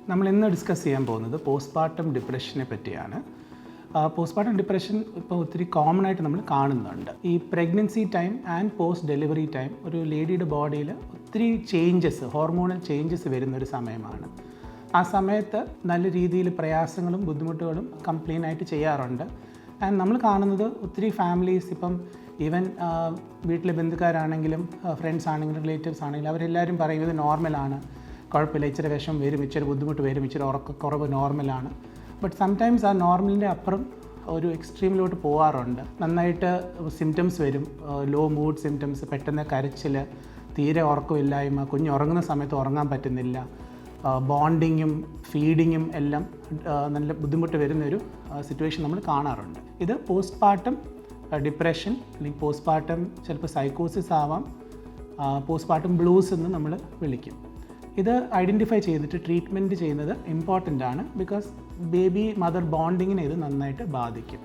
നമ്മൾ ഇന്ന് ഡിസ്കസ് ചെയ്യാൻ പോകുന്നത് പോസ്റ്റ്പാർട്ടം ഡിപ്രഷനെ പറ്റിയാണ്. പോസ്റ്റ്പാർട്ടം ഡിപ്രഷൻ ഇപ്പോൾ ഒത്തിരി കോമൺ ആയിട്ട് നമ്മൾ കാണുന്നുണ്ട്. ഈ pregnancy time and post delivery time ഒരു ലേഡിയുടെ ബോഡിയിൽ ഒത്തിരി ചേഞ്ചസ്, ഹോർമോണൽ ചേഞ്ചസ് വരുന്നൊരു സമയമാണ്. ആ സമയത്ത് നല്ല രീതിയിൽ പ്രയാസങ്ങളും ബുദ്ധിമുട്ടുകളും കംപ്ലെയിൻ ആയിട്ട് ചെയ്യാറുണ്ട്. ആൻഡ് നമ്മൾ കാണുന്നത് ഒത്തിരി ഫാമിലീസ്, ഇപ്പം ഈവൻ വീട്ടിലെ ബന്ധുക്കാരാണെങ്കിലും ഫ്രണ്ട്സ് ആണെങ്കിലും റിലേറ്റീവ്സ് ആണെങ്കിലും അവരെല്ലാവരും പറയുന്നത് നോർമലാണ്, കുഴപ്പമില്ല, ഇച്ചിരി വിഷം വരും, ഇച്ചിരി ബുദ്ധിമുട്ട് വരും, ഇച്ചിരി ഉറക്കക്കുറവ് നോർമലാണ്. ബട്ട് സംടൈംസ് ആ നോർമലിൻ്റെ അപ്പുറം ഒരു എക്സ്ട്രീമിലോട്ട് പോകാറുണ്ട്. നന്നായിട്ട് സിംറ്റംസ് വരും, ലോ മൂഡ് സിംറ്റംസ്, പെട്ടെന്ന് കരച്ചിൽ, തീരെ ഉറക്കമില്ലായ്മ, കുഞ്ഞ് ഉറങ്ങുന്ന സമയത്ത് ഉറങ്ങാൻ പറ്റുന്നില്ല, ബോണ്ടിങ്ങും ഫീഡിങ്ങും എല്ലാം നല്ല ബുദ്ധിമുട്ട് വരുന്നൊരു സിറ്റുവേഷൻ നമ്മൾ കാണാറുണ്ട്. ഇത് പോസ്റ്റ്പാർട്ടം ഡിപ്രഷൻ അല്ലെങ്കിൽ പോസ്റ്റ്പാർട്ടം ചിലപ്പോൾ സൈക്കോസിസ് ആവാം, പോസ്റ്റ്പാർട്ടം ബ്ലൂസ് എന്ന് നമ്മൾ വിളിക്കും. ഇത് ഐഡൻറ്റിഫൈ ചെയ്തിട്ട് ട്രീറ്റ്മെൻറ്റ് ചെയ്യുന്നത് ഇമ്പോർട്ടൻ്റ് ആണ്. ബിക്കോസ് ബേബി മദർ ബോണ്ടിങ്ങിനെ ഇത് നന്നായിട്ട് ബാധിക്കും.